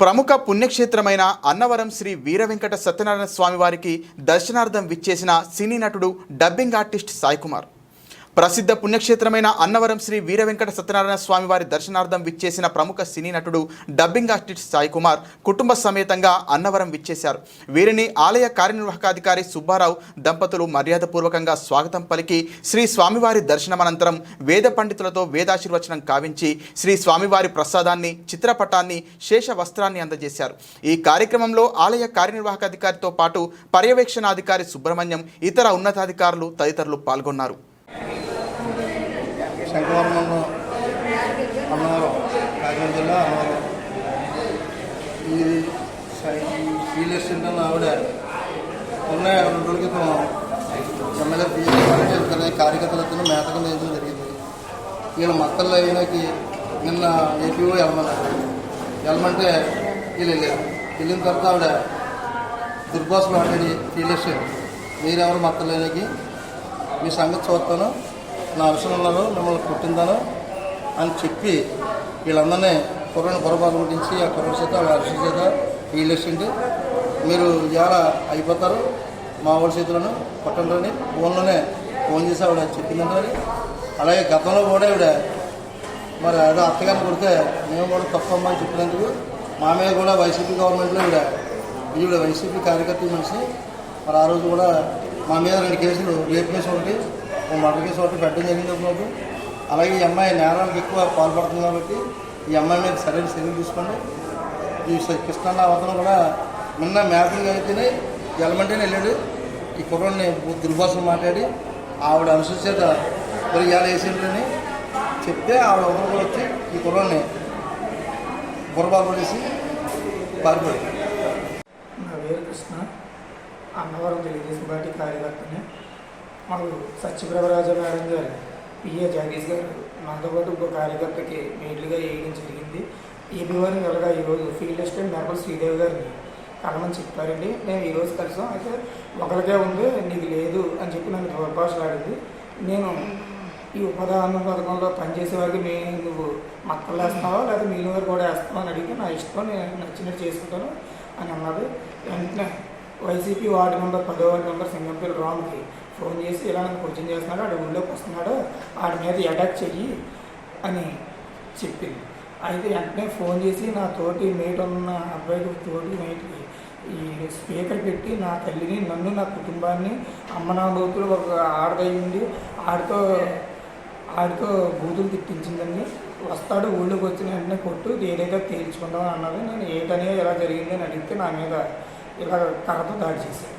ప్రముఖ పుణ్యక్షేత్రమైన అన్నవరం శ్రీ వీర వెంకట సత్యనారాయణ స్వామి వారికి దర్శనార్థం విచ్చేసిన సినీ నటుడు డబ్బింగ్ ఆర్టిస్ట్ సాయి కుమార్. ప్రసిద్ధ పుణ్యక్షేత్రమైన అన్నవరం శ్రీ వీర వెంకట సత్యనారాయణ స్వామి వారి దర్శనార్థం విచ్చేసిన ప్రముఖ సినీ నటుడు డబ్బింగ్ ఆర్టిస్ట్ సాయి కుమార్ కుటుంబ సమేతంగా అన్నవరం విచ్చేశారు. వీరిని ఆలయ కార్యనిర్వాహకాధికారి సుబ్బారావు దంపతులు మర్యాదపూర్వకంగా స్వాగతం పలికి శ్రీ స్వామివారి దర్శనమనంతరం వేద పండితులతో వేదాశీర్వచనం కావించి శ్రీ స్వామివారి ప్రసాదాన్ని, చిత్రపటాన్ని, శేష వస్త్రాన్ని అందజేశారు. ఈ కార్యక్రమంలో ఆలయ కార్యనిర్వాహకాధికారితో పాటు పర్యవేక్షణాధికారి సుబ్రహ్మణ్యం, ఇతర ఉన్నతాధికారులు తదితరులు పాల్గొన్నారు. శంకవరం అన్నవరం, కాకినాడ జిల్లా అన్నవరం. ఇది ఫీల్ ఎస్టేట్ ఆవిడ ఉన్న 2 రోజుల క్రితం ఎమ్మెల్యే కార్యకర్తలతో మేతకం వేయడం జరిగింది. వీళ్ళ మక్కల్లో అయినాకి నిన్న ఏపీఓ వెళ్ళమంటే వీళ్ళు వెళ్ళిన తర్వాత ఆవిడ దుర్భాషలు ఆల్రెడీ ఫీల్ ఎస్టేట్ మీరెవరు మక్కల్లో అయినాకి మీ సంగతి చూస్తాను, నా అవసరం ఉన్నాను, మిమ్మల్ని పుట్టిందాను అని చెప్పి వీళ్ళందరినీ కుర్రని పొరపాటు గురించి ఆ కుర్ర చేత వాళ్ళ అరిసి చేత వీళ్ళేసింది. మీరు ఇవాళ అయిపోతారు, మా వాళ్ళ చేతులను కొట్టండి ఫోన్ చేసి ఆవిడ చెప్పిందంటే. అలాగే గతంలో కూడా ఆవిడ మరి ఏదో అత్తగారిని కొడితే మేము కూడా తప్పమ్మని చెప్పినందుకు మా మీద కూడా వైసీపీ గవర్నమెంట్లో ఈవిడ వైసీపీ కార్యకర్త మనిషి. మరి ఆ రోజు కూడా మా మీద 2 కేసులు, రేప్ కేసు ఒకటి, మర్డర్ కేసు ఒకటి పెట్టడం జరిగింది. అలాగే ఈ అమ్మాయి నేరాలకు ఎక్కువ పాల్పడుతుంది కాబట్టి ఈ అమ్మాయి మీద సరైన చర్యలు తీసుకోండి. ఈ కృష్ణ అవతను కూడా నిన్న మ్యాపింగ్ అయితేనే గెలమంటేనే వెళ్ళాడు. ఈ కుర్రని దుర్భాషలు మాట్లాడి ఆవిడ అనుసూచేత మరి ఇవాళ వేసేంటని చెప్తే ఆవిడ ఒకరు వచ్చి ఈ కుర్రని బుర్రబాబు పడేసి పారిపోయాడు. నా పేరు కృష్ణ, అన్నవరం తెలుగుదేశం పార్టీ కార్యకర్తని. మాకు సత్యప్రభరాజ మేడం గారు, పిఏ జగదీష్ గారు, నాతో పాటు ఇంకో కార్యకర్తకి మేడ్లుగా వేయడం జరిగింది. ఏపీ వారిని వెళ్ళగా ఈరోజు ఫీల్డ్ అసిస్టెంట్ మేపల్ శ్రీదేవి గారిని కలమని చెప్పారండి. మేము ఈరోజు కలిసాం. అయితే ఒకరికే ఉంది, నీకు లేదు అని చెప్పి నన్ను దుర్భాషలాడింది. నేను ఈ ఉపదాన పథకంలో పనిచేసే వారికి నువ్వు మక్కలు వేస్తున్నావా లేదా మీలో వారు కూడా వేస్తావా అని అడిగితే నా ఇష్టం, నేను నచ్చినట్టు చేసుకుంటాను అని అన్నది. వెంటనే వైసీపీ వార్డు నెంబర్ 10వ వార్డు నెంబర్ సింగంపల్లి రామ్కి ఫోన్ చేసి ఇలా నన్ను క్వశ్చన్ చేస్తున్నాడు, ఆడ ఊళ్ళోకి వస్తున్నాడు, ఆడి మీద అటాక్ చెయ్యి అని చెప్పింది. అయితే వెంటనే ఫోన్ చేసి నా తోటి మేట్ ఉన్న అబ్బాయికి తోటి మేట్కి ఈ స్పీకర్ పెట్టి నా తల్లిని, నన్ను, నా కుటుంబాన్ని అమ్మనాబోతులు ఒక ఆడదై ఉండి ఆడితో బూతులు తిట్టించిందండి. వస్తాడు, ఊళ్ళోకి వచ్చిన వెంటనే కొట్టు, ఏదైతే తేల్చుకుందామని అన్నది. నేను ఏటనే ఎలా జరిగింది అని అడిగితే నా మీద ఇలా కర్రతో దాడి చేశాను.